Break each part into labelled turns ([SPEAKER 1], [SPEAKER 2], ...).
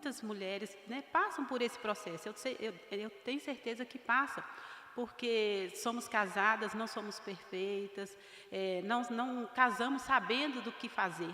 [SPEAKER 1] muitas mulheres, né, passam por esse processo. Eu tenho certeza que passam, porque somos casadas, não somos perfeitas, não casamos sabendo do que fazer.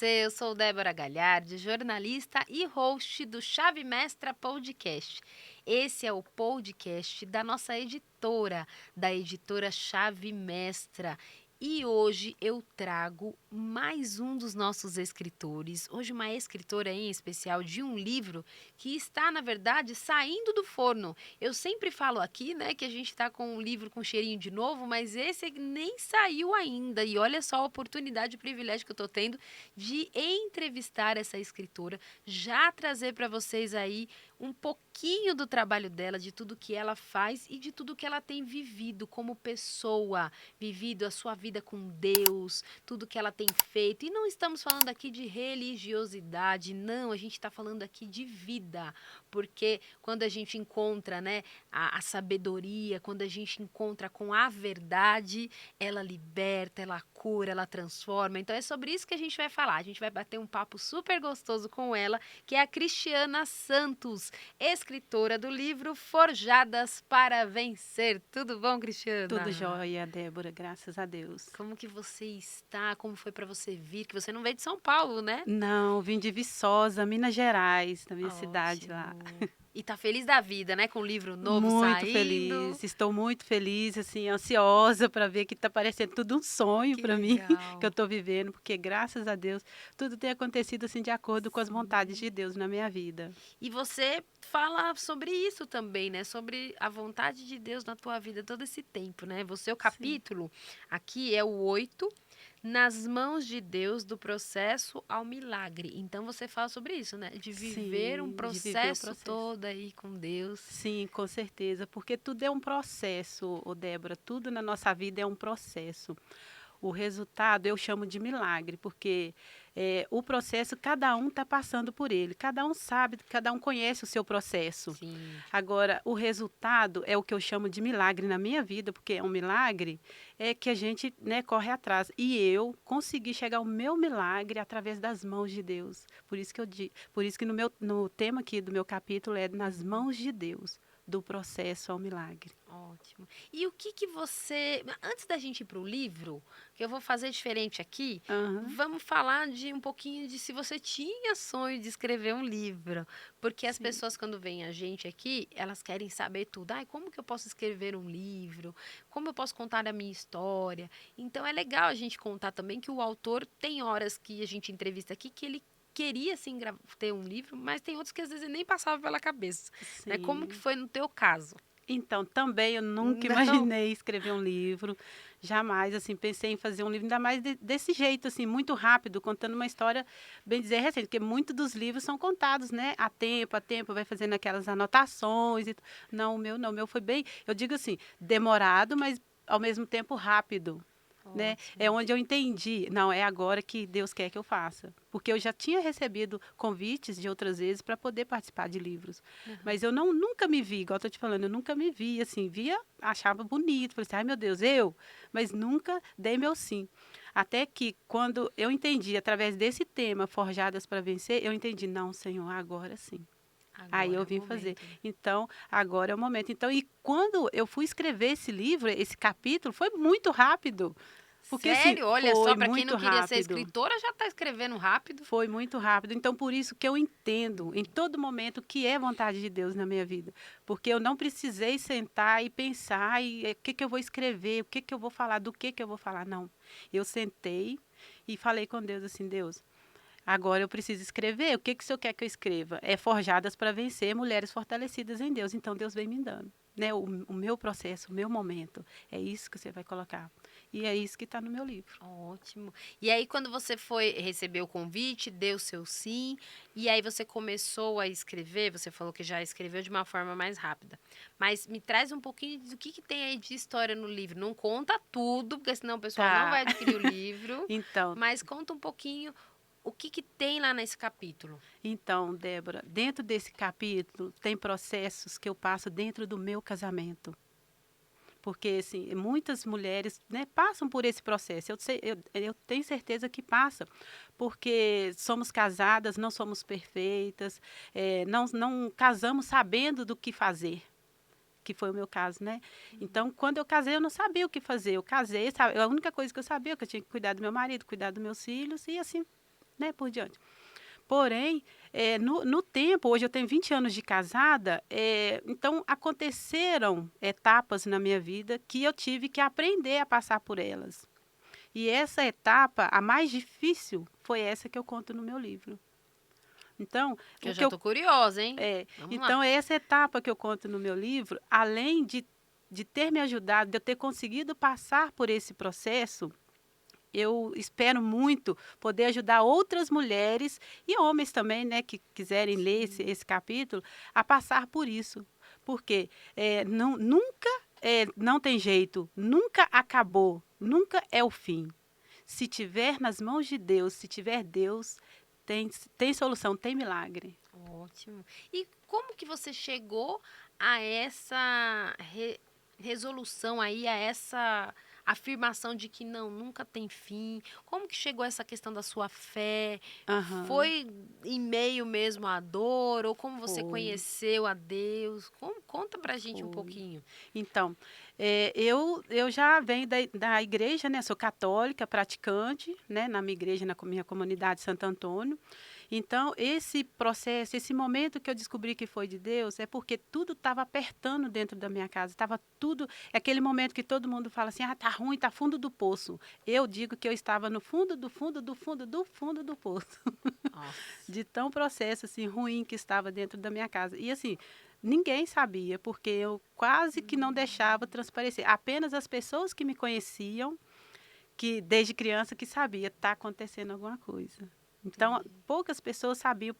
[SPEAKER 2] Eu sou Débora Galhardi, jornalista e host do Chave Mestra Podcast. Esse é o podcast da nossa editora, da editora Chave Mestra. E hoje eu trago mais um dos nossos escritores, hoje uma escritora em especial de um livro que está, na verdade, saindo do forno. Eu sempre falo aqui, né, que a gente está com um livro com cheirinho de novo, mas esse nem saiu ainda. E olha só a oportunidade e o privilégio que eu estou tendo de entrevistar essa escritora, já trazer para vocês aí um pouquinho do trabalho dela, de tudo que ela faz e de tudo que ela tem vivido como pessoa, vivido a sua vida com Deus, tudo que ela tem feito. E não estamos falando aqui de religiosidade, não, a gente está falando aqui de vida, porque quando a gente encontra, né, a sabedoria, quando a gente encontra com a verdade, ela liberta, ela cura, ela transforma. Então é sobre isso que a gente vai falar. A gente vai bater um papo super gostoso com ela, que é a Cristiana Santos, escritora do livro Forjadas para Vencer. Tudo bom,
[SPEAKER 1] Tudo
[SPEAKER 2] Cristiana?
[SPEAKER 1] jóia, Débora, graças a Deus.
[SPEAKER 2] Como que você está? Como foi para você vir? Que você não veio de São Paulo, né?
[SPEAKER 1] Não, vim de Viçosa, Minas Gerais, da minha cidade lá.
[SPEAKER 2] Ótimo. E tá feliz da vida, né? Com o livro novo
[SPEAKER 1] Muito
[SPEAKER 2] saindo.
[SPEAKER 1] feliz, estou muito feliz, assim, ansiosa para ver que está parecendo tudo um sonho
[SPEAKER 2] Que
[SPEAKER 1] para mim, que eu
[SPEAKER 2] legal.
[SPEAKER 1] estou vivendo, porque graças a Deus tudo tem acontecido assim de acordo com as vontades
[SPEAKER 2] Sim.
[SPEAKER 1] de Deus na minha vida.
[SPEAKER 2] E você fala sobre isso também, né? Sobre a vontade de Deus na tua vida todo esse tempo, né? Você, o
[SPEAKER 1] Sim,
[SPEAKER 2] capítulo aqui é o 8, nas mãos de Deus, do processo ao milagre. Então você fala sobre isso, né? De viver um
[SPEAKER 1] sim, de viver o
[SPEAKER 2] processo
[SPEAKER 1] processo.
[SPEAKER 2] todo aí com Deus.
[SPEAKER 1] Sim, com certeza, porque tudo é um processo, ô Débora, tudo na nossa vida é um processo. O resultado eu chamo de milagre, porque o processo cada um está passando por ele, cada um sabe, cada um conhece o seu processo.
[SPEAKER 2] Sim.
[SPEAKER 1] Agora, o resultado é o que eu chamo de milagre na minha vida, porque é um milagre que a gente, né, corre atrás. E eu consegui chegar ao meu milagre através das mãos de Deus. Por isso que no tema aqui do meu capítulo é nas mãos de Deus, do processo ao milagre.
[SPEAKER 2] Ótimo. E o que que você, antes da gente ir para o livro, que eu vou fazer diferente aqui,
[SPEAKER 1] Aham,
[SPEAKER 2] vamos falar de um pouquinho de se você tinha sonho de escrever um livro, porque as
[SPEAKER 1] sim.
[SPEAKER 2] pessoas quando veem a gente aqui, elas querem saber tudo. Ai, como que eu posso escrever um livro? Como eu posso contar a minha história? Então é legal a gente contar também que o autor tem horas que a gente entrevista aqui que ele queria sim ter um livro, mas tem outros que às vezes ele nem passava pela cabeça, né? Como que
[SPEAKER 1] Sim.
[SPEAKER 2] foi no teu caso?
[SPEAKER 1] Então, também eu nunca
[SPEAKER 2] Não.
[SPEAKER 1] imaginei escrever um livro, jamais, assim, pensei em fazer um livro, ainda mais desse jeito, assim, muito rápido, contando uma história, bem dizer, recente, porque muitos dos livros são contados, né, a tempo, vai fazendo aquelas anotações, não, o meu não, o meu foi bem, eu digo assim, demorado, mas ao mesmo tempo rápido, né? É
[SPEAKER 2] Ótimo.
[SPEAKER 1] onde eu entendi, não, é agora que Deus quer que eu faça. Porque eu já tinha recebido convites de outras vezes para poder participar de livros.
[SPEAKER 2] Aham.
[SPEAKER 1] Mas eu nunca me vi, igual eu tô te falando, eu nunca me vi, assim, via, achava bonito, falei assim, ai meu Deus, eu, mas nunca dei meu sim. Até que quando eu entendi, através desse tema, Forjadas para Vencer, eu entendi, não, Senhor, agora sim. Aí
[SPEAKER 2] Agora
[SPEAKER 1] eu
[SPEAKER 2] é o
[SPEAKER 1] vim fazer.
[SPEAKER 2] momento, né?
[SPEAKER 1] Então, agora é o momento. Então, e quando eu fui escrever esse livro, esse capítulo, foi muito rápido. Porque assim,
[SPEAKER 2] Sério? Olha só,
[SPEAKER 1] foi
[SPEAKER 2] para quem
[SPEAKER 1] muito
[SPEAKER 2] não queria ser
[SPEAKER 1] rápido.
[SPEAKER 2] escritora, já está escrevendo rápido.
[SPEAKER 1] Foi muito rápido. Então, por isso que eu entendo em todo momento que é vontade de Deus na minha vida. Porque eu não precisei sentar e pensar o que eu vou escrever, o que eu vou falar, do que eu vou falar. Não. Eu sentei e falei com Deus assim, Deus, agora eu preciso escrever. O que o Senhor quer que eu escreva? É Forjadas para Vencer, Mulheres Fortalecidas em Deus. Então, Deus vem me dando. Né? O meu processo, o meu momento. É isso que você vai colocar. E é isso que está no meu livro.
[SPEAKER 2] Ótimo. E aí, quando você foi receber o convite, deu seu sim, e aí você começou a escrever, você falou que já escreveu de uma forma mais rápida. Mas me traz um pouquinho do que tem aí de história no livro. Não conta tudo, porque senão o pessoal não
[SPEAKER 1] Tá.
[SPEAKER 2] vai adquirir o livro,
[SPEAKER 1] Então,
[SPEAKER 2] mas conta um pouquinho o que tem lá nesse capítulo.
[SPEAKER 1] Então, Débora, dentro desse capítulo tem processos que eu passo dentro do meu casamento. Porque, assim, muitas mulheres, né, passam por esse processo. Eu tenho certeza que passa, porque somos casadas, não somos perfeitas, não casamos sabendo do que fazer, que foi o meu caso, né? Então, quando eu casei, eu não sabia o que fazer. Eu casei, sabe, a única coisa que eu sabia é que eu tinha que cuidar do meu marido, cuidar dos meus filhos e assim, né, por diante. Porém, no tempo, hoje eu tenho 20 anos de casada, então aconteceram etapas na minha vida que eu tive que aprender a passar por elas. E essa etapa, a mais difícil, foi essa que eu conto no meu livro. Então,
[SPEAKER 2] Que eu
[SPEAKER 1] o que
[SPEAKER 2] já
[SPEAKER 1] eu,
[SPEAKER 2] tô curiosa, hein? Vamos lá.
[SPEAKER 1] então essa etapa que eu conto no meu livro, além de ter me ajudado, de eu ter conseguido passar por esse processo, eu espero muito poder ajudar outras mulheres e homens também, né, que quiserem ler esse capítulo, a passar por isso. Porque nunca não tem jeito, nunca acabou, nunca é o fim. Se tiver nas mãos de Deus, se tiver Deus, tem solução, tem milagre.
[SPEAKER 2] Ótimo. E como que você chegou a essa resolução aí, a essa afirmação de que não, nunca tem fim? Como que chegou essa questão da sua fé?
[SPEAKER 1] Aham,
[SPEAKER 2] Foi em meio mesmo à dor? Ou como você
[SPEAKER 1] foi,
[SPEAKER 2] conheceu a Deus? Conta pra gente um
[SPEAKER 1] foi.
[SPEAKER 2] pouquinho.
[SPEAKER 1] Então, eu já venho da igreja, né? Sou católica, praticante, né? Na minha igreja, na minha comunidade Santo Antônio. Então, esse processo, esse momento que eu descobri que foi de Deus, é porque tudo estava apertando dentro da minha casa. Estava tudo. É aquele momento que todo mundo fala assim: ah, tá ruim, tá fundo do poço. Eu digo que eu estava no fundo do fundo do fundo do fundo do poço.
[SPEAKER 2] Nossa.
[SPEAKER 1] De tão processo assim ruim que estava dentro da minha casa. E assim, ninguém sabia, porque eu quase que não deixava transparecer. Apenas as pessoas que me conheciam, que desde criança que sabia está acontecendo alguma coisa. Então,
[SPEAKER 2] Entendi.
[SPEAKER 1] poucas pessoas sabiam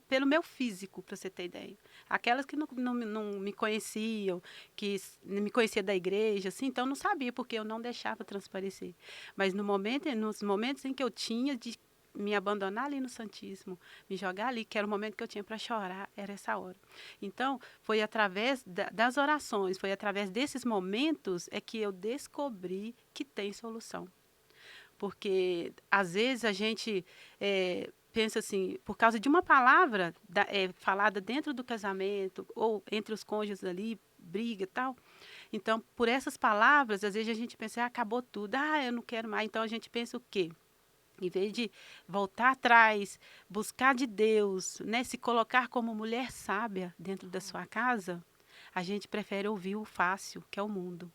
[SPEAKER 1] pelo meu físico, para você ter ideia. Aquelas que não me conheciam, me conhecia da igreja, assim, então não sabia, porque eu não deixava transparecer. Mas nos momentos em que eu tinha de me abandonar ali no Santíssimo, me jogar ali, que era o momento que eu tinha para chorar, era essa hora. Então, foi através das orações, foi através desses momentos é que eu descobri que tem solução. Porque, às vezes, a gente pensa assim, por causa de uma palavra falada dentro do casamento, ou entre os cônjuges ali, briga e tal. Então, por essas palavras, às vezes a gente pensa, ah, acabou tudo, ah, eu não quero mais. Então, a gente pensa o quê? Em vez de voltar atrás, buscar de Deus, né, se colocar como mulher sábia dentro da sua casa, a gente prefere ouvir o fácil, que é o mundo.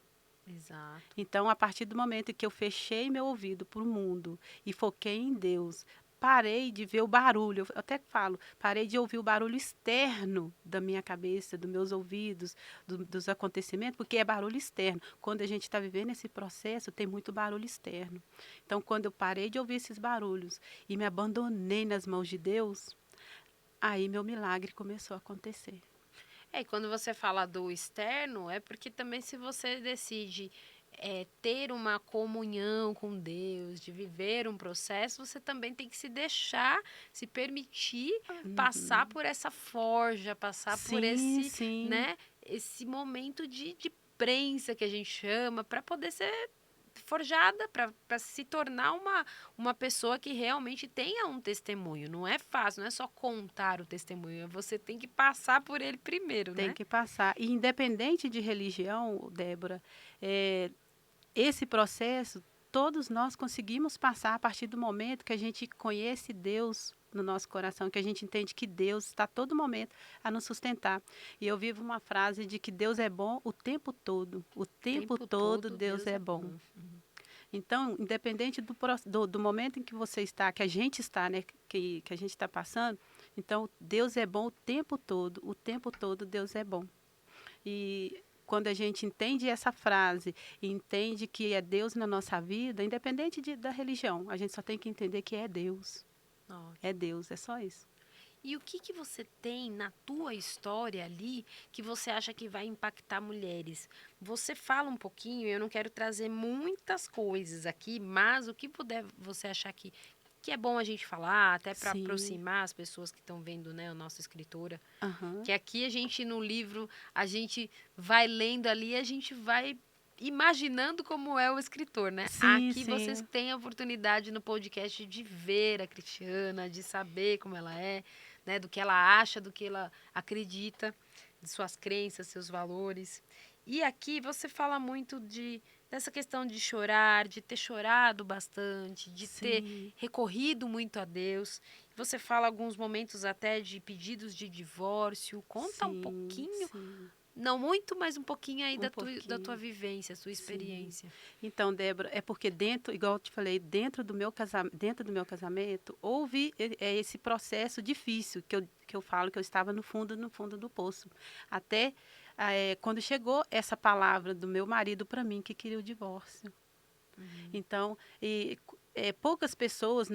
[SPEAKER 2] Exato.
[SPEAKER 1] Então, a partir do momento que eu fechei meu ouvido para o mundo e foquei em Deus, parei de ver o barulho, eu até falo, parei de ouvir o barulho externo da minha cabeça, dos meus ouvidos, dos acontecimentos, porque é barulho externo. Quando a gente está vivendo esse processo, tem muito barulho externo. Então, quando eu parei de ouvir esses barulhos e me abandonei nas mãos de Deus, aí meu milagre começou a acontecer.
[SPEAKER 2] E quando você fala do externo, é porque também se você decide ter uma comunhão com Deus, de viver um processo, você também tem que se deixar, se permitir passar
[SPEAKER 1] Uhum.
[SPEAKER 2] por essa forja, passar por
[SPEAKER 1] Sim,
[SPEAKER 2] esse,
[SPEAKER 1] sim.
[SPEAKER 2] né, esse momento de prensa que a gente chama, para poder ser forjada, para se tornar uma pessoa que realmente tenha um testemunho. Não é fácil, não é só contar o testemunho, você tem que passar por ele primeiro,
[SPEAKER 1] Tem
[SPEAKER 2] né?
[SPEAKER 1] que passar. E independente de religião, Débora, esse processo todos nós conseguimos passar a partir do momento que a gente conhece Deus no nosso coração, que a gente entende que Deus está a todo momento a nos sustentar. E eu vivo uma frase de que Deus é bom o tempo todo. O
[SPEAKER 2] O
[SPEAKER 1] tempo
[SPEAKER 2] tempo
[SPEAKER 1] todo
[SPEAKER 2] todo
[SPEAKER 1] Deus
[SPEAKER 2] Deus
[SPEAKER 1] é
[SPEAKER 2] é
[SPEAKER 1] bom.
[SPEAKER 2] bom.
[SPEAKER 1] Então, independente do momento em que você está, que a gente está, né, que a gente está passando, então Deus é bom o tempo todo Deus é bom. E quando a gente entende essa frase, e entende que é Deus na nossa vida, independente da religião, a gente só tem que entender que é Deus. É
[SPEAKER 2] Ótimo.
[SPEAKER 1] Deus, é só isso.
[SPEAKER 2] E o que que você tem na tua história ali que você acha que vai impactar mulheres? Você fala um pouquinho, eu não quero trazer muitas coisas aqui, mas o que puder você achar que é bom a gente falar, até para
[SPEAKER 1] Sim.
[SPEAKER 2] aproximar as pessoas que estão vendo, né, a nossa escritora.
[SPEAKER 1] Aham.
[SPEAKER 2] Que aqui a gente no livro, a gente vai lendo ali, a gente vai imaginando como é o escritor, né?
[SPEAKER 1] Sim,
[SPEAKER 2] Aqui vocês
[SPEAKER 1] sim,
[SPEAKER 2] têm a oportunidade no podcast de ver a Cristiana, de saber como ela é, né? Do que ela acha, do que ela acredita, de suas crenças, seus valores. E aqui você fala muito dessa questão de chorar, de ter chorado bastante, de ter
[SPEAKER 1] sim,
[SPEAKER 2] recorrido muito a Deus. Você fala alguns momentos até de pedidos de divórcio. Conta um
[SPEAKER 1] sim,
[SPEAKER 2] pouquinho,
[SPEAKER 1] sim,
[SPEAKER 2] não muito, mas um pouquinho aí
[SPEAKER 1] um
[SPEAKER 2] da tua
[SPEAKER 1] pouquinho,
[SPEAKER 2] vivência, sua
[SPEAKER 1] sim.
[SPEAKER 2] experiência.
[SPEAKER 1] Então, Débora, é porque dentro, igual eu te falei, dentro do meu casamento, houve esse processo difícil que eu falo que eu estava no fundo do poço. Até quando chegou essa palavra do meu marido para mim que queria o divórcio.
[SPEAKER 2] Uhum.
[SPEAKER 1] Então, poucas pessoas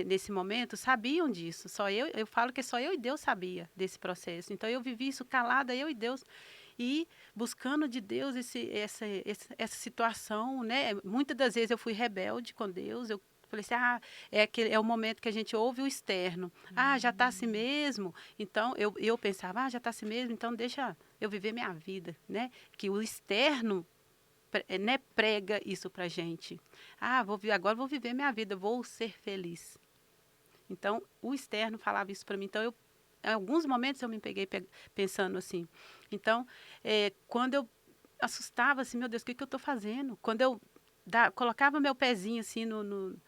[SPEAKER 1] nesse momento sabiam disso. Só eu falo que só eu e Deus sabia desse processo. Então, eu vivi isso calada, eu e Deus, e buscando de Deus essa situação, né? Muitas das vezes eu fui rebelde com Deus. Eu falei assim, é o momento que a gente ouve o externo. Ah, já está assim
[SPEAKER 2] Hum.
[SPEAKER 1] mesmo. Então, eu pensava, já está assim mesmo, então deixa eu viver minha vida, né? Que o externo né, prega isso para gente. Agora vou viver minha vida, vou ser feliz. Então, o externo falava isso para mim. Então, em alguns momentos eu me peguei pensando assim. Então, quando eu assustava assim, meu Deus, o que eu estou fazendo? Quando eu colocava meu pezinho assim no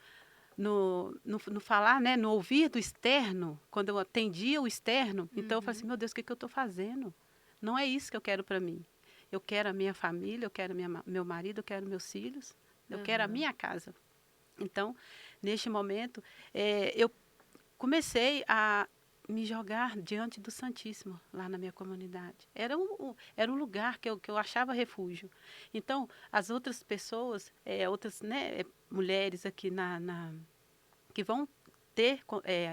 [SPEAKER 1] falar, né, no ouvir do externo, quando eu atendia o externo, então eu falei assim,
[SPEAKER 2] Uhum.
[SPEAKER 1] meu Deus, o que eu estou fazendo? Não é isso que eu quero para mim. Eu quero a minha família, eu quero meu marido, eu quero meus filhos, eu quero a
[SPEAKER 2] Aham.
[SPEAKER 1] minha casa. Então, neste momento, eu comecei a me jogar diante do Santíssimo lá na minha comunidade. Era um lugar que eu achava refúgio. Então, as outras pessoas, outras, né, mulheres aqui que vão ter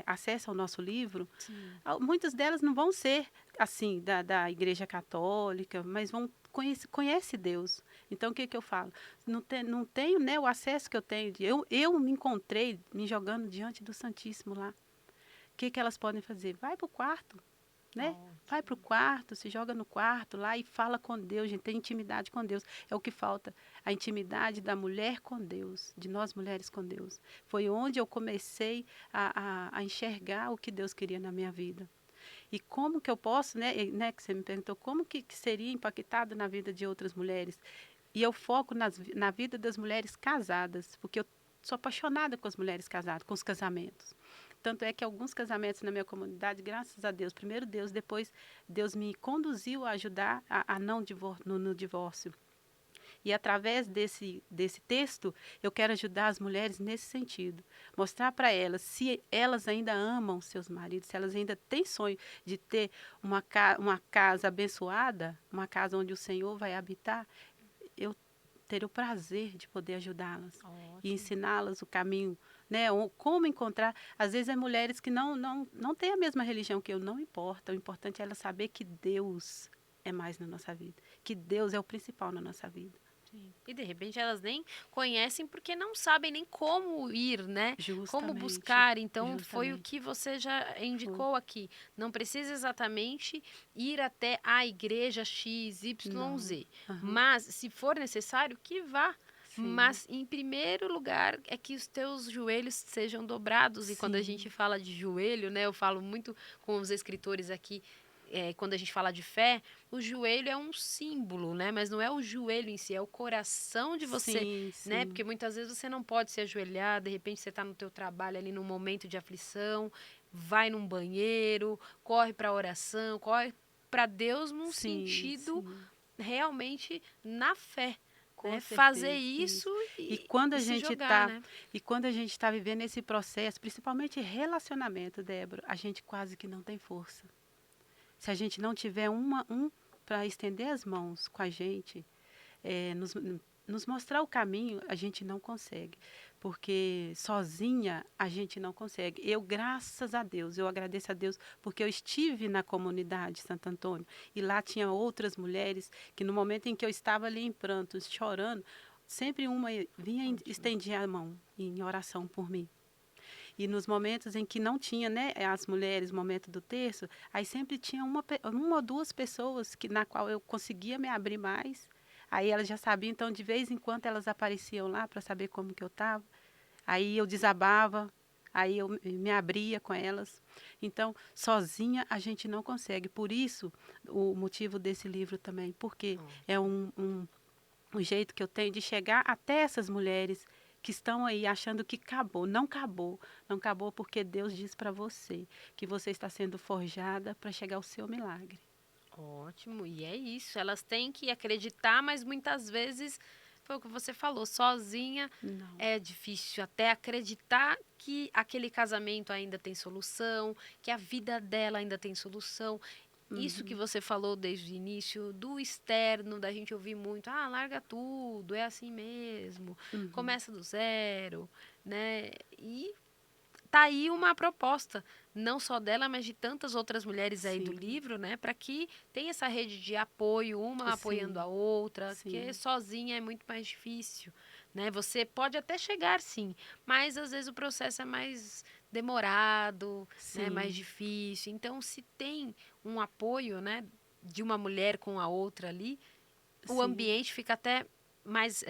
[SPEAKER 1] acesso ao nosso livro,
[SPEAKER 2] Sim.
[SPEAKER 1] muitas delas não vão ser assim da Igreja Católica, mas vão conhece Deus. Então o que eu falo? Não tenho, né, o acesso que eu tenho. Eu me encontrei me jogando diante do Santíssimo lá. O que elas podem fazer? Vai para o quarto, né? Vai para o
[SPEAKER 2] Ótimo.
[SPEAKER 1] quarto, se joga no quarto lá e fala com Deus, gente, tem intimidade com Deus. É o que falta, a intimidade da mulher com Deus, de nós mulheres com Deus. Foi onde eu comecei a enxergar o que Deus queria na minha vida. E como que eu posso, né, que você me perguntou, como que seria impactado na vida de outras mulheres? E eu foco na vida das mulheres casadas, porque eu sou apaixonada com as mulheres casadas, com os casamentos. Tanto é que alguns casamentos na minha comunidade, graças a Deus, primeiro Deus, depois Deus me conduziu a ajudar a não no divórcio. E através desse texto, eu quero ajudar as mulheres nesse sentido. Mostrar para elas, se elas ainda amam seus maridos, se elas ainda têm sonho de ter uma casa abençoada, uma casa onde o Senhor vai habitar, eu ter o prazer de poder ajudá-las e
[SPEAKER 2] Ótimo.
[SPEAKER 1] ensiná-las o caminho, né? Como encontrar. Às vezes é mulheres que não têm a mesma religião que eu, não importa. O importante é ela saber que Deus é mais na nossa vida, que Deus é o principal na nossa vida.
[SPEAKER 2] Sim. E de repente elas nem conhecem porque não sabem nem como ir, né? Como
[SPEAKER 1] Justamente,
[SPEAKER 2] buscar. Então foi o
[SPEAKER 1] justamente.
[SPEAKER 2] que você já
[SPEAKER 1] Foi.
[SPEAKER 2] indicou aqui. Não precisa exatamente ir até a igreja X, Y,
[SPEAKER 1] Não.
[SPEAKER 2] Z.
[SPEAKER 1] Aham.
[SPEAKER 2] Mas se for necessário, que vá.
[SPEAKER 1] Sim.
[SPEAKER 2] Mas em primeiro lugar é que os teus joelhos sejam dobrados. E quando a gente
[SPEAKER 1] Sim.
[SPEAKER 2] fala de joelho, né? Eu falo muito com os escritores aqui, quando a gente fala de fé, o joelho é um símbolo, né? Mas não é o joelho em si, é o coração de você,
[SPEAKER 1] Sim,
[SPEAKER 2] né?
[SPEAKER 1] sim.
[SPEAKER 2] Porque muitas vezes você não pode se ajoelhar, de repente você está no teu trabalho ali num momento de aflição, vai num banheiro, corre para a oração, corre para Deus num
[SPEAKER 1] Sim,
[SPEAKER 2] sentido
[SPEAKER 1] sim.
[SPEAKER 2] realmente na fé,
[SPEAKER 1] Com
[SPEAKER 2] né? Fazer
[SPEAKER 1] certeza.
[SPEAKER 2] isso
[SPEAKER 1] Isso. E
[SPEAKER 2] e,
[SPEAKER 1] quando
[SPEAKER 2] e
[SPEAKER 1] a
[SPEAKER 2] se
[SPEAKER 1] gente
[SPEAKER 2] jogar,
[SPEAKER 1] está
[SPEAKER 2] né?
[SPEAKER 1] e quando a gente está vivendo esse processo, principalmente relacionamento, Débora, a gente quase que não tem força. Se a gente não tiver para estender as mãos com a gente, nos mostrar o caminho, a gente não consegue. Porque sozinha a gente não consegue. Eu, graças a Deus, eu agradeço a Deus, porque eu estive na comunidade Santo Antônio, e lá tinha outras mulheres que no momento em que eu estava ali em prantos, chorando, sempre uma vinha e
[SPEAKER 2] Ótimo.
[SPEAKER 1] estendia a mão em oração por mim. E nos momentos em que não tinha, né, as mulheres, momento do terço, aí sempre tinha uma ou duas pessoas na qual eu conseguia me abrir mais. Aí elas já sabiam, então de vez em quando elas apareciam lá para saber como que eu estava. Aí eu desabava, aí eu me abria com elas. Então, sozinha a gente não consegue. Por isso, o motivo desse livro também, porque é um jeito que eu tenho de chegar até essas mulheres que estão aí achando que acabou. Não acabou. Não acabou porque Deus diz para você que você está sendo forjada para chegar ao seu milagre.
[SPEAKER 2] Ótimo, e é isso. Elas têm que acreditar, mas muitas vezes, foi o que você falou, sozinha
[SPEAKER 1] Não.
[SPEAKER 2] é difícil até acreditar que aquele casamento ainda tem solução, que a vida dela ainda tem solução. Isso que
[SPEAKER 1] Uhum,
[SPEAKER 2] você falou desde o início, do externo, da gente ouvir muito, larga tudo, é assim mesmo,
[SPEAKER 1] uhum.
[SPEAKER 2] começa do zero, né? E tá aí uma proposta, não só dela, mas de tantas outras mulheres aí do
[SPEAKER 1] Sim,
[SPEAKER 2] livro, né? Para que tenha essa rede de apoio, uma apoiando a
[SPEAKER 1] sim,
[SPEAKER 2] outra, porque
[SPEAKER 1] sim,
[SPEAKER 2] sozinha é muito mais difícil, né? Você pode até chegar, sim, mas às vezes o processo é mais demorado, né? Mais
[SPEAKER 1] sim,
[SPEAKER 2] difícil. Então, se tem um apoio, né? De uma mulher com a outra ali, o
[SPEAKER 1] sim.
[SPEAKER 2] ambiente fica até mais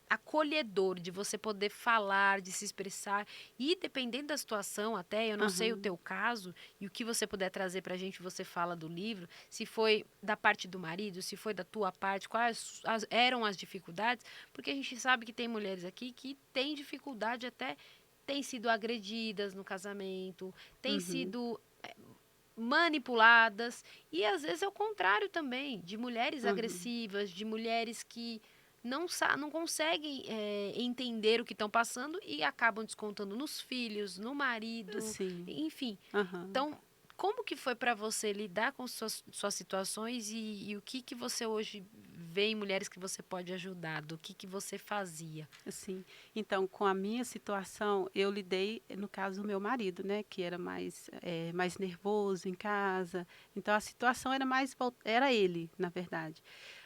[SPEAKER 2] acolhedor, de você poder falar, de se expressar e dependendo da situação até, eu não sei o
[SPEAKER 1] Aham,
[SPEAKER 2] teu caso e o que você puder trazer pra gente, você fala do livro, se foi da parte do marido, se foi da tua parte, quais eram as dificuldades, porque a gente sabe que tem mulheres aqui que têm dificuldade até, têm sido agredidas no casamento, têm
[SPEAKER 1] uhum,
[SPEAKER 2] sido manipuladas e às vezes é o contrário também, de mulheres
[SPEAKER 1] uhum.
[SPEAKER 2] agressivas, de mulheres que não conseguem entender o que estão passando e acabam descontando nos filhos, no marido,
[SPEAKER 1] Sim,
[SPEAKER 2] enfim.
[SPEAKER 1] aham.
[SPEAKER 2] Então, como que foi para você lidar com suas situações e o que você hoje vê em mulheres que você pode ajudar? Do que você fazia?
[SPEAKER 1] Assim, então, com a minha situação, eu lidei, no caso, o meu marido, né, que era mais nervoso em casa. Então, a situação era era ele, na verdade.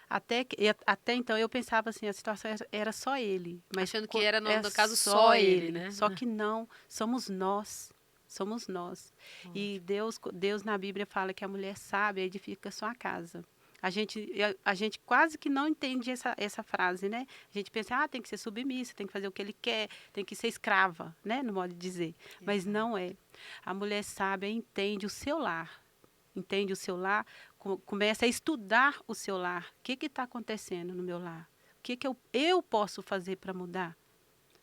[SPEAKER 1] Até então eu pensava assim, a situação era só ele, mas
[SPEAKER 2] Achando que era,
[SPEAKER 1] é
[SPEAKER 2] no caso,
[SPEAKER 1] só
[SPEAKER 2] só ele,
[SPEAKER 1] ele.
[SPEAKER 2] né?
[SPEAKER 1] Só que não, somos nós. Somos nós. E
[SPEAKER 2] Ótimo.
[SPEAKER 1] Deus na Bíblia fala que a mulher sábia edifica sua casa. A gente quase que não entende essa frase, né? A gente pensa, tem que ser submissa, tem que fazer o que ele quer, tem que ser escrava, né? No modo de dizer. Mas
[SPEAKER 2] Exato.
[SPEAKER 1] não é. A mulher sábia entende o seu lar. Entende o seu lar, começa a estudar o seu lar. O que está acontecendo no meu lar? O que eu posso fazer para mudar?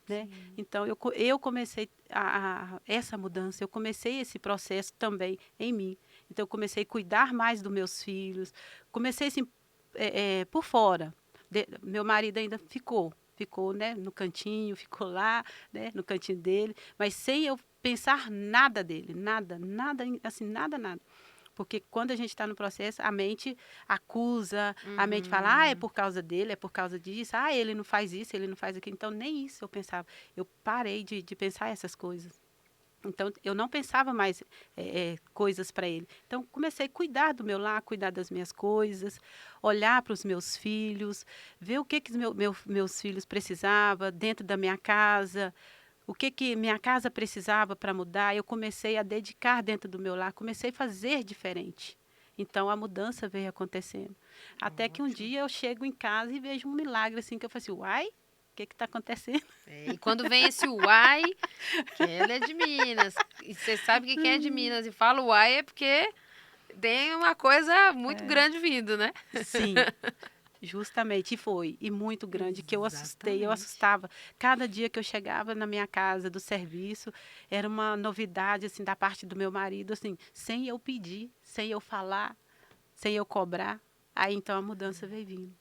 [SPEAKER 1] Né?
[SPEAKER 2] Sim.
[SPEAKER 1] Então, eu comecei essa mudança, eu comecei esse processo também em mim. Então, eu comecei a cuidar mais dos meus filhos, comecei assim, por fora. Meu marido ainda ficou, né, no cantinho, ficou lá, né, no cantinho dele, mas sem eu pensar nada dele, nada, nada, assim, nada, nada. Porque quando a gente está no processo, a mente acusa, a mente fala, é
[SPEAKER 2] Uhum.
[SPEAKER 1] por causa dele, é por causa disso, ele não faz isso, ele não faz aquilo. Então, nem isso eu pensava. Eu parei de pensar essas coisas. Então, eu não pensava mais coisas para ele. Então, comecei a cuidar do meu lar, cuidar das minhas coisas, olhar para os meus filhos, ver o que os meus filhos precisavam dentro da minha casa, o que minha casa precisava para mudar. Eu comecei a dedicar dentro do meu lar, comecei a fazer diferente. Então, a mudança veio acontecendo. Até que um
[SPEAKER 2] Ótimo.
[SPEAKER 1] dia eu chego em casa e vejo um milagre assim, que eu falo assim, uai, o que está acontecendo?
[SPEAKER 2] E quando vem esse uai, que ele é de Minas, e você sabe que quem é de Minas e fala uai é porque tem uma coisa muito grande vindo, né?
[SPEAKER 1] Sim, justamente, e foi, e muito grande, que eu assustei, eu
[SPEAKER 2] Exatamente.
[SPEAKER 1] assustava. Cada dia que eu chegava na minha casa do serviço, era uma novidade, assim, da parte do meu marido, assim, sem eu pedir, sem eu falar, sem eu cobrar. Aí, então, a mudança veio vindo.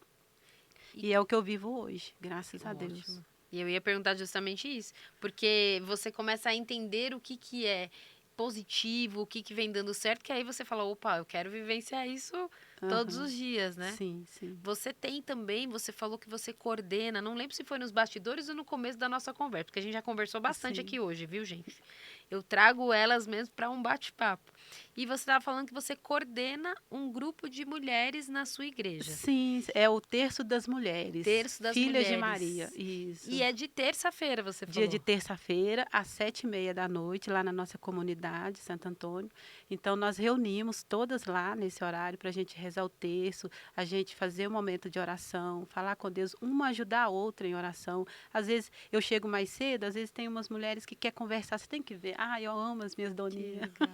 [SPEAKER 2] E
[SPEAKER 1] E é o que eu vivo hoje, graças a Deus.
[SPEAKER 2] ótimo. E eu ia perguntar justamente isso, porque você começa a entender o que é positivo, o que vem dando certo, que aí você fala, opa, eu quero vivenciar isso todos os
[SPEAKER 1] Aham.
[SPEAKER 2] dias, né?
[SPEAKER 1] Sim, sim.
[SPEAKER 2] Você tem também, você falou que você coordena, não lembro se foi nos bastidores ou no começo da nossa conversa, porque a gente já conversou bastante
[SPEAKER 1] Sim.
[SPEAKER 2] aqui hoje, viu, gente? eu trago elas mesmo para um bate-papo. E você estava falando que você coordena um grupo de mulheres na sua igreja.
[SPEAKER 1] Sim, é o Terço das Mulheres,
[SPEAKER 2] Terço das
[SPEAKER 1] Filhas de Maria,
[SPEAKER 2] Mulheres.
[SPEAKER 1] isso.
[SPEAKER 2] E é de terça-feira, você
[SPEAKER 1] Dia
[SPEAKER 2] falou.
[SPEAKER 1] de terça-feira, às 7h30 da noite, lá na nossa comunidade, Santo Antônio. Então, nós reunimos todas lá nesse horário para a gente rezar o terço, a gente fazer um momento de oração, falar com Deus, uma ajudar a outra em oração. Às vezes, eu chego mais cedo, às vezes tem umas mulheres que querem conversar, você tem que ver. Ah, eu amo as minhas
[SPEAKER 2] Que
[SPEAKER 1] doninhas,
[SPEAKER 2] legal.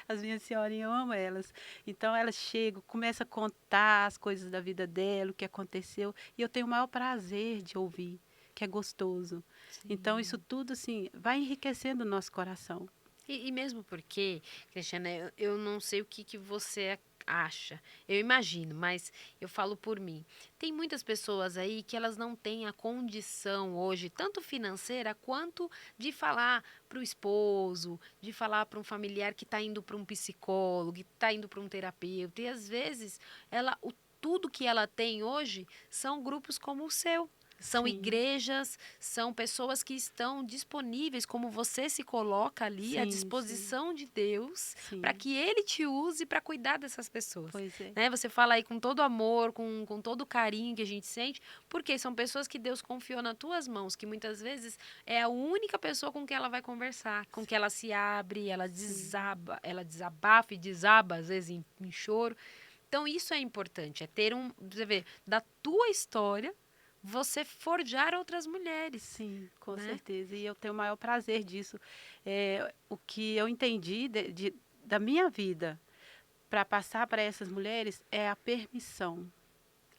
[SPEAKER 1] as minhas senhorinhas, eu amo elas. Então, elas chegam, começam a contar as coisas da vida dela, o que aconteceu, e eu tenho o maior prazer de ouvir, que é gostoso. Então, isso
[SPEAKER 2] Sim.
[SPEAKER 1] tudo, assim, vai enriquecendo o nosso coração.
[SPEAKER 2] E mesmo porque, Cristiana, eu não sei o que você acha. Eu imagino, mas eu falo por mim. Tem muitas pessoas aí que elas não têm a condição hoje, tanto financeira quanto de falar para o esposo, de falar para um familiar que está indo para um psicólogo, que está indo para um terapeuta. E às vezes tudo que ela tem hoje são grupos como o seu. São
[SPEAKER 1] Sim,
[SPEAKER 2] igrejas, são pessoas que estão disponíveis, como você se coloca ali, à
[SPEAKER 1] sim, sim,
[SPEAKER 2] disposição de Deus, para
[SPEAKER 1] sim.
[SPEAKER 2] que Ele te use para cuidar dessas pessoas.
[SPEAKER 1] Pois é.
[SPEAKER 2] Né? Você fala aí com todo amor, com todo o carinho que a gente sente, porque são pessoas que Deus confiou nas tuas mãos, que muitas vezes é a única pessoa com que ela vai conversar, com que ela se abre,
[SPEAKER 1] Sim,
[SPEAKER 2] ela desabafa e desaba, às vezes em choro. Então, isso é importante, é ter você vê, da tua história, você forjar outras mulheres,
[SPEAKER 1] sim, com
[SPEAKER 2] né?
[SPEAKER 1] certeza. E eu tenho o maior prazer disso. O que eu entendi da minha vida para passar para essas mulheres é a permissão.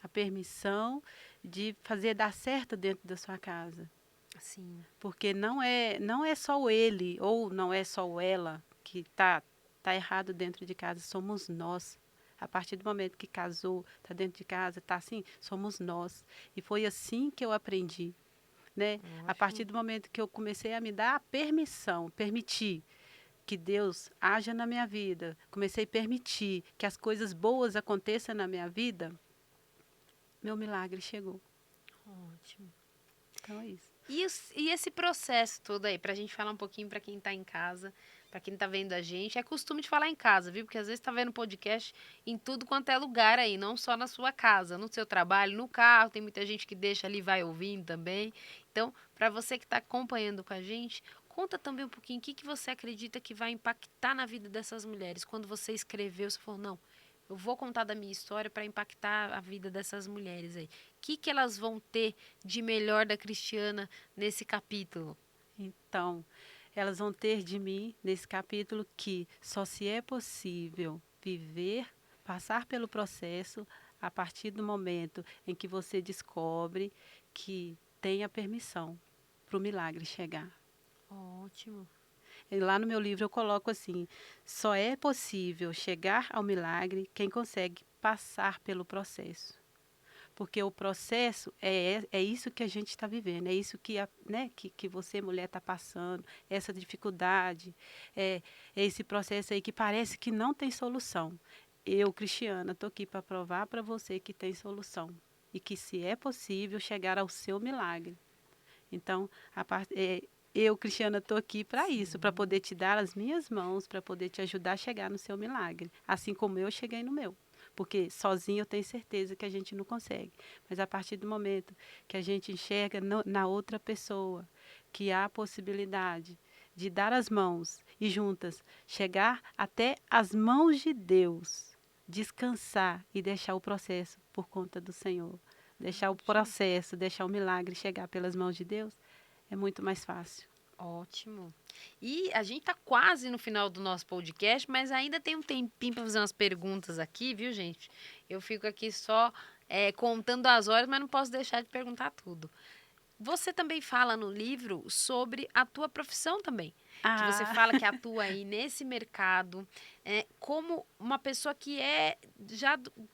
[SPEAKER 1] A permissão de fazer dar certo dentro da sua casa.
[SPEAKER 2] Assim,
[SPEAKER 1] Porque não é só o ele ou não é só o ela que tá errado dentro de casa, somos nós. A partir do momento que casou, está dentro de casa, está assim, somos nós. E foi assim que eu aprendi, né? A partir
[SPEAKER 2] ótimo.
[SPEAKER 1] do momento que eu comecei a me dar a permissão, permitir que Deus haja na minha vida, comecei a permitir que as coisas boas aconteçam na minha vida, meu milagre chegou.
[SPEAKER 2] Ótimo.
[SPEAKER 1] Então é isso.
[SPEAKER 2] E esse processo todo aí, pra gente falar um pouquinho pra quem tá em casa, pra quem tá vendo a gente, é costume de falar em casa, viu? Porque às vezes tá vendo podcast em tudo quanto é lugar aí, não só na sua casa, no seu trabalho, no carro, tem muita gente que deixa ali e vai ouvindo também. Então, pra você que tá acompanhando com a gente, conta também um pouquinho o que você acredita que vai impactar na vida dessas mulheres. Quando você escreveu, você falou, não, eu vou contar da minha história para impactar a vida dessas mulheres aí. O que elas vão ter de melhor da Cristiana nesse capítulo?
[SPEAKER 1] Então, elas vão ter de mim, nesse capítulo, que só se é possível viver, passar pelo processo, a partir do momento em que você descobre que tem a permissão para o milagre chegar.
[SPEAKER 2] Ótimo.
[SPEAKER 1] E lá no meu livro eu coloco assim: só é possível chegar ao milagre quem consegue passar pelo processo. Porque o processo é isso que a gente está vivendo, é isso né, que você, mulher, está passando, essa dificuldade, é esse processo aí que parece que não tem solução. Eu, Cristiana, estou aqui para provar para você que tem solução e que se é possível chegar ao seu milagre. Então, eu, Cristiana, estou aqui para isso, para
[SPEAKER 2] Sim.
[SPEAKER 1] poder te dar as minhas mãos, para poder te ajudar a chegar no seu milagre, assim como eu cheguei no meu. Porque sozinho eu tenho certeza que a gente não consegue. Mas a partir do momento que a gente enxerga na outra pessoa que há a possibilidade de dar as mãos e juntas chegar até as mãos de Deus, descansar e deixar o processo por conta do Senhor. Deixar o
[SPEAKER 2] Ótimo.
[SPEAKER 1] processo, deixar o milagre chegar pelas mãos de Deus, é muito mais fácil.
[SPEAKER 2] Ótimo. E a gente tá quase no final do nosso podcast, mas ainda tem um tempinho para fazer umas perguntas aqui, viu, gente? Eu fico aqui só contando as horas, mas não posso deixar de perguntar tudo. Você também fala no livro sobre a tua profissão também. Que você
[SPEAKER 1] Ah,
[SPEAKER 2] fala que atua aí nesse mercado, como uma pessoa que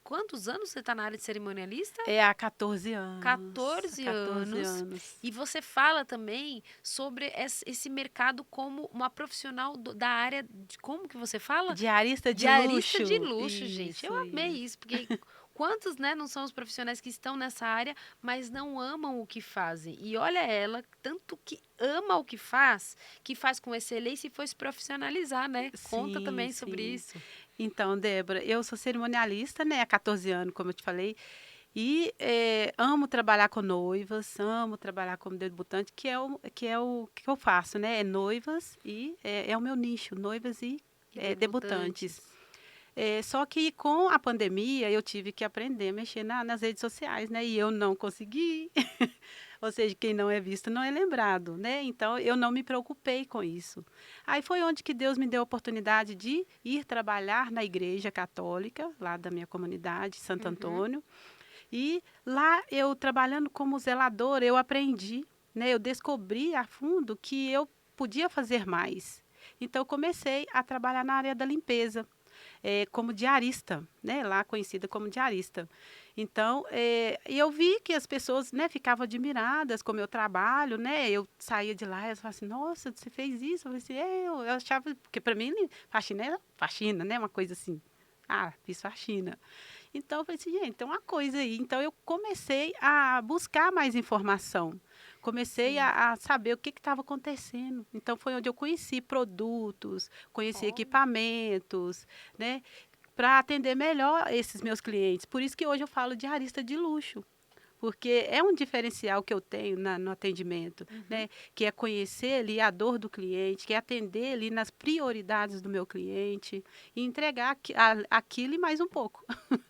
[SPEAKER 2] quantos anos você está na área de cerimonialista?
[SPEAKER 1] é há 14 anos. Há
[SPEAKER 2] 14
[SPEAKER 1] 14
[SPEAKER 2] anos.
[SPEAKER 1] anos.
[SPEAKER 2] E você fala também sobre esse mercado como uma profissional da área de, como que você fala?
[SPEAKER 1] Diarista de
[SPEAKER 2] Diarista de
[SPEAKER 1] luxo.
[SPEAKER 2] luxo, gente. Eu
[SPEAKER 1] Isso,
[SPEAKER 2] amei
[SPEAKER 1] isso.
[SPEAKER 2] isso, porque quantos, né, não são os profissionais que estão nessa área, mas não amam o que fazem. E olha ela, tanto que ama o que faz com excelência e foi se profissionalizar, né? Conta
[SPEAKER 1] Sim,
[SPEAKER 2] também sobre
[SPEAKER 1] sim.
[SPEAKER 2] isso.
[SPEAKER 1] Então, Débora, eu sou cerimonialista, né, há 14 anos, como eu te falei, e amo trabalhar com noivas, amo trabalhar como debutante, que é o que eu faço, né? É noivas e é o meu nicho, noivas e
[SPEAKER 2] E
[SPEAKER 1] debutantes.
[SPEAKER 2] debutantes.
[SPEAKER 1] Só que com a pandemia eu tive que aprender a mexer nas redes sociais, né? E eu não consegui. Ou seja, quem não é visto não é lembrado, né? Então eu não me preocupei com isso. Aí foi onde que Deus me deu a oportunidade de ir trabalhar na igreja católica, lá da minha comunidade, Santo
[SPEAKER 2] Uhum.
[SPEAKER 1] Antônio. E lá eu trabalhando como zeladora, eu aprendi, né? Eu descobri a fundo que eu podia fazer mais. Então eu comecei a trabalhar na área da limpeza como diarista, né, lá conhecida como diarista. Então, e eu vi que as pessoas, né, ficavam admiradas com o meu trabalho, né, eu saía de lá e elas falavam assim, nossa, você fez isso? Eu falei assim, eu achava, porque para mim faxina é faxina, né, uma coisa assim, fiz faxina. Então, eu falei assim, gente, tem uma coisa aí. Então, eu comecei a buscar mais informação. Comecei
[SPEAKER 2] Sim.
[SPEAKER 1] a saber o que estava acontecendo. Então, foi onde eu conheci produtos, conheci
[SPEAKER 2] Ó,
[SPEAKER 1] equipamentos, né? Para atender melhor esses meus clientes. Por isso que hoje eu falo de diarista de luxo. Porque é um diferencial que eu tenho no atendimento,
[SPEAKER 2] uhum.
[SPEAKER 1] né? Que é conhecer ali a dor do cliente, que é atender ali nas prioridades do meu cliente e entregar aquilo e mais um pouco.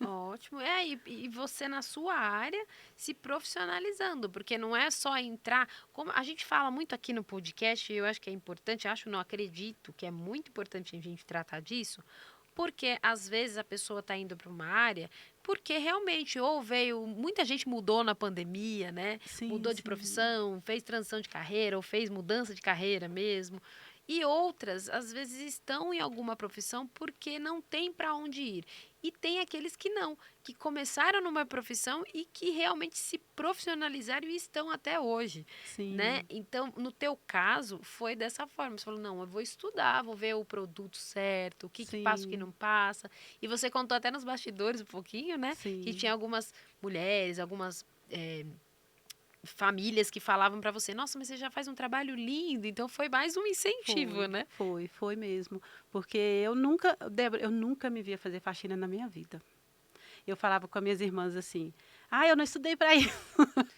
[SPEAKER 2] Ótimo. E você na sua área se profissionalizando, porque não é só entrar. Como a gente fala muito aqui no podcast, e eu acho que é importante, acho, não acredito que é muito importante a gente tratar disso, porque às vezes a pessoa está indo para uma área porque realmente ou veio, muita gente mudou na pandemia, né?
[SPEAKER 1] Sim,
[SPEAKER 2] Mudou de
[SPEAKER 1] sim.
[SPEAKER 2] profissão, fez transição de carreira ou fez mudança de carreira mesmo. E outras, às vezes, estão em alguma profissão porque não tem para onde ir. E tem aqueles que não, que começaram numa profissão e que realmente se profissionalizaram e estão até hoje, né?
[SPEAKER 1] Sim,
[SPEAKER 2] Então, no teu caso, foi dessa forma. Você falou, não, eu vou estudar, vou ver o produto certo, o que que passa, o que
[SPEAKER 1] sim,
[SPEAKER 2] não passa. E você contou até nos bastidores um pouquinho, né? Que tinha
[SPEAKER 1] sim.
[SPEAKER 2] algumas mulheres, algumas famílias que falavam para você, nossa, mas você já faz um trabalho lindo. Então, foi mais um incentivo,
[SPEAKER 1] Foi,
[SPEAKER 2] né?
[SPEAKER 1] foi mesmo. Porque eu nunca, Débora, eu nunca me via fazer faxina na minha vida. Eu falava com as minhas irmãs assim, eu não estudei para isso.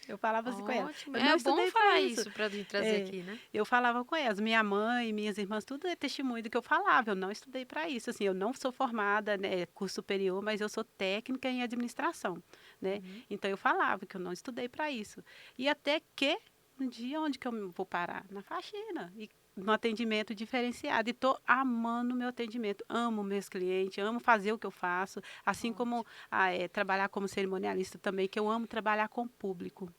[SPEAKER 1] Eu falava assim com elas,
[SPEAKER 2] Ótimo.
[SPEAKER 1] eu
[SPEAKER 2] É
[SPEAKER 1] não
[SPEAKER 2] bom
[SPEAKER 1] estudei para
[SPEAKER 2] falar
[SPEAKER 1] isso.
[SPEAKER 2] isso para gente trazer
[SPEAKER 1] É,
[SPEAKER 2] aqui, né?
[SPEAKER 1] eu falava com elas, minha mãe, minhas irmãs, tudo é testemunho do que eu falava. Eu não estudei para isso. Assim, eu não sou formada, né, curso superior, mas eu sou técnica em administração, né?
[SPEAKER 2] Uhum.
[SPEAKER 1] Então eu falava que eu não estudei para isso. E até que um dia onde que eu vou parar? Na faxina. E no atendimento diferenciado. E estou amando o meu atendimento. Amo meus clientes, amo fazer o que eu faço. Assim como
[SPEAKER 2] Ótimo.
[SPEAKER 1] trabalhar como cerimonialista também, que eu amo trabalhar com o público.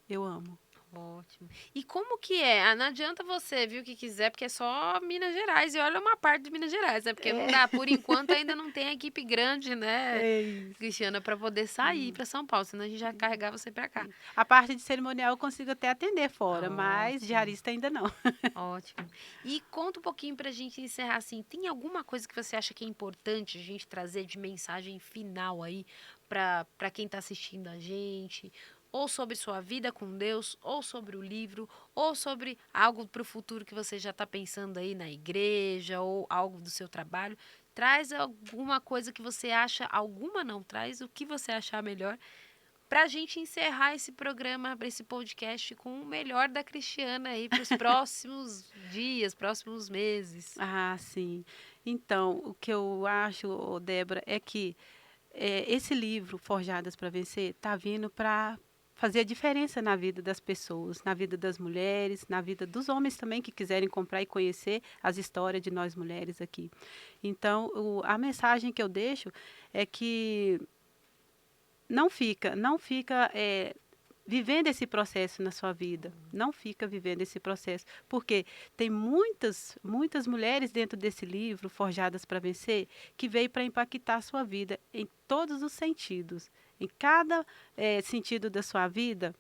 [SPEAKER 1] Eu amo.
[SPEAKER 2] Ótimo. E como que é? Não adianta você vir o que quiser, porque é só Minas Gerais. E olha uma parte de Minas Gerais, né? Porque não
[SPEAKER 1] É,
[SPEAKER 2] dá, por enquanto ainda não tem equipe grande, né,
[SPEAKER 1] é isso.
[SPEAKER 2] Cristiana, para poder sair para São Paulo, senão a gente já carregar você para cá.
[SPEAKER 1] Sim. A parte de cerimonial eu consigo até atender fora, mas
[SPEAKER 2] Ótimo,
[SPEAKER 1] diarista ainda não.
[SPEAKER 2] ótimo. E conta um pouquinho para a gente encerrar assim. Tem alguma coisa que você acha que é importante a gente trazer de mensagem final aí para quem está assistindo a gente? Ou sobre sua vida com Deus, ou sobre o livro, ou sobre algo para o futuro que você já está pensando aí na igreja, ou algo do seu trabalho. Traz alguma coisa que você acha, alguma não, traz o que você achar melhor, para a gente encerrar esse programa, esse podcast com o melhor da Cristiana aí para os próximos dias, próximos meses.
[SPEAKER 1] Sim. Então, o que eu acho, Débora, é que esse livro, Forjadas para Vencer, está vindo para fazer a diferença na vida das pessoas, na vida das mulheres, na vida dos homens também que quiserem comprar e conhecer as histórias de nós mulheres aqui. Então, a mensagem que eu deixo é que não fica vivendo esse processo na sua vida. Não fica vivendo esse processo. Porque tem muitas mulheres dentro desse livro, Forjadas para Vencer, que veio para impactar a sua vida em todos os sentidos. Em cada sentido da sua vida,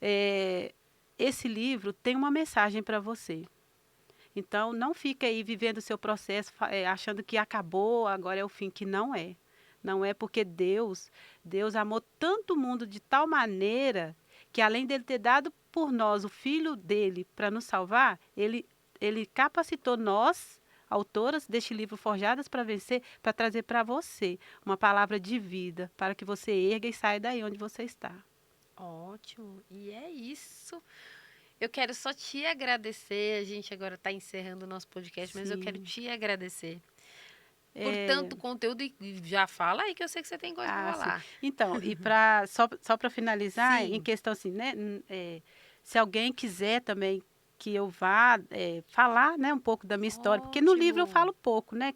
[SPEAKER 1] eh, esse livro tem uma mensagem para você. Então, não fica aí vivendo o seu processo, achando que acabou, agora é o fim, que não é. Não é porque Deus amou tanto o mundo de tal maneira que além dele ter dado por nós o filho dele para nos salvar, ele capacitou nós, autoras deste livro Forjadas para Vencer, para trazer para você uma palavra de vida, para que você erga e saia daí onde você está.
[SPEAKER 2] Ótimo, e é isso. Eu quero só te agradecer. A gente agora está encerrando o nosso podcast, mas eu quero
[SPEAKER 1] Sim.
[SPEAKER 2] te agradecer por tanto conteúdo. E já fala aí que eu sei que você tem coisa para
[SPEAKER 1] Sim.
[SPEAKER 2] falar.
[SPEAKER 1] Então, e só para finalizar, em
[SPEAKER 2] Sim.
[SPEAKER 1] questão assim, né? Se alguém quiser também que eu vá falar, né, um pouco da minha história, porque no livro eu
[SPEAKER 2] Ótimo.
[SPEAKER 1] falo pouco, né?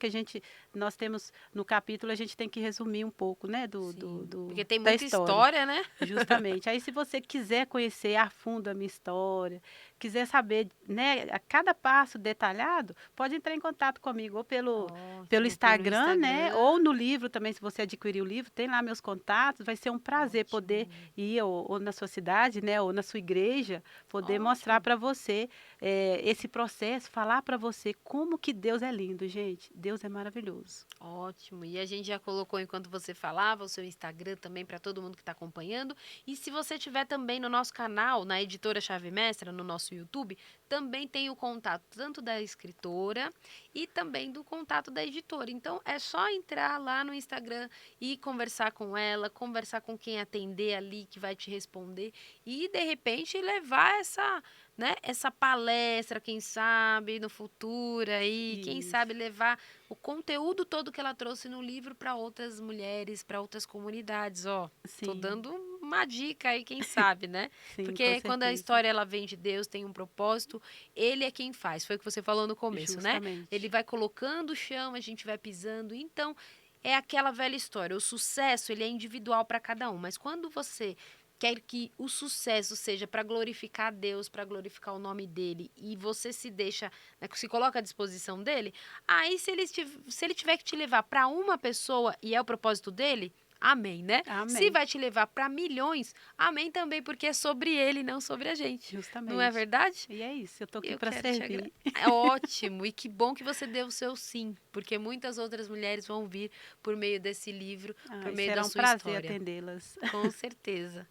[SPEAKER 1] Nós temos no capítulo a gente tem que resumir um pouco, né,
[SPEAKER 2] Sim. Porque tem
[SPEAKER 1] da
[SPEAKER 2] muita
[SPEAKER 1] história.
[SPEAKER 2] história, né?
[SPEAKER 1] Justamente. Aí, se você quiser conhecer a fundo a minha história, quiser saber, né, a cada passo detalhado, pode entrar em contato comigo ou pelo
[SPEAKER 2] Ótimo,
[SPEAKER 1] Instagram, né, ou no livro também, se você adquirir o livro, tem lá meus contatos. Vai ser um prazer poder
[SPEAKER 2] Ótimo.
[SPEAKER 1] ir ou na sua cidade, né, ou na sua igreja, poder mostrar
[SPEAKER 2] Ótimo.
[SPEAKER 1] para você esse processo, falar para você como que Deus é lindo, gente. Deus é maravilhoso.
[SPEAKER 2] Ótimo. E a gente já colocou enquanto você falava o seu Instagram também para todo mundo que está acompanhando. E se você tiver também no nosso canal, na Editora Chave Mestra, no nosso YouTube, também tem o contato tanto da escritora e também do contato da editora. Então é só entrar lá no Instagram e conversar com ela, conversar com quem atender ali que vai te responder e de repente levar essa palestra, quem sabe, no futuro aí, quem sabe
[SPEAKER 1] Isso.
[SPEAKER 2] levar o conteúdo todo que ela trouxe no livro para outras mulheres, para outras comunidades, ó. Tô
[SPEAKER 1] Sim,
[SPEAKER 2] dando uma dica aí, quem sabe, né?
[SPEAKER 1] sim, com
[SPEAKER 2] Porque quando a
[SPEAKER 1] certeza.
[SPEAKER 2] história ela vem de Deus, tem um propósito, ele é quem faz. Foi o que você falou no começo, né? Ele
[SPEAKER 1] Justamente.
[SPEAKER 2] vai colocando o chão, a gente vai pisando. Então, é aquela velha história. O sucesso, ele é individual para cada um, mas quando você quer que o sucesso seja para glorificar a Deus, para glorificar o nome dele, e você se deixa, né, se coloca à disposição dele, aí se ele tiver que te levar para uma pessoa e é o propósito dele, amém, né? Se
[SPEAKER 1] Amém.
[SPEAKER 2] vai te levar para milhões, amém também, porque é sobre ele, não sobre a gente. Não é
[SPEAKER 1] Justamente.
[SPEAKER 2] verdade?
[SPEAKER 1] E é isso, eu tô aqui
[SPEAKER 2] Eu
[SPEAKER 1] para
[SPEAKER 2] quero te agradecer.
[SPEAKER 1] servir.
[SPEAKER 2] É ótimo, e que bom que você deu o seu sim, porque muitas outras mulheres vão vir por meio desse livro, por
[SPEAKER 1] E
[SPEAKER 2] meio da
[SPEAKER 1] será um
[SPEAKER 2] sua
[SPEAKER 1] prazer
[SPEAKER 2] história.
[SPEAKER 1] atendê-las.
[SPEAKER 2] Com certeza.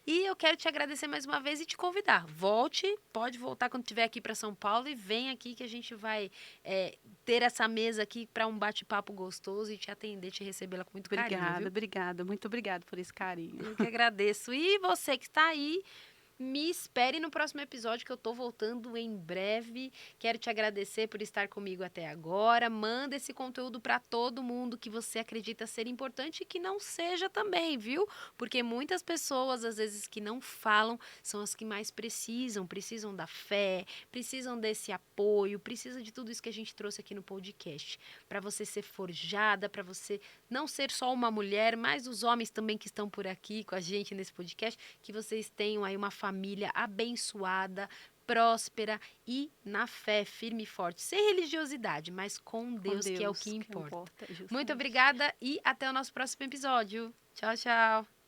[SPEAKER 2] E eu quero te agradecer mais uma vez e te convidar. Volte, pode voltar quando estiver aqui para São Paulo e vem aqui que a gente vai ter essa mesa aqui para um bate-papo gostoso e te atender, te recebê-la com muito carinho,
[SPEAKER 1] Obrigada,
[SPEAKER 2] viu?
[SPEAKER 1] obrigada. Muito obrigada por esse carinho.
[SPEAKER 2] Eu que agradeço. E você que está aí, me espere no próximo episódio que eu tô voltando em breve. Quero te agradecer por estar comigo até agora. Manda esse conteúdo para todo mundo que você acredita ser importante e que não seja também, viu? Porque muitas pessoas, às vezes, que não falam, são as que mais precisam da fé, precisam desse apoio, precisam de tudo isso que a gente trouxe aqui no podcast. Para você ser forjada, para você não ser só uma mulher, mas os homens também que estão por aqui com a gente nesse podcast, que vocês tenham aí uma família abençoada, próspera e na fé, firme e forte, sem religiosidade, mas com
[SPEAKER 1] Com
[SPEAKER 2] Deus, que é o que
[SPEAKER 1] Deus, que
[SPEAKER 2] importa.
[SPEAKER 1] importa,
[SPEAKER 2] Muito
[SPEAKER 1] justamente.
[SPEAKER 2] obrigada e até o nosso próximo episódio. Tchau, tchau.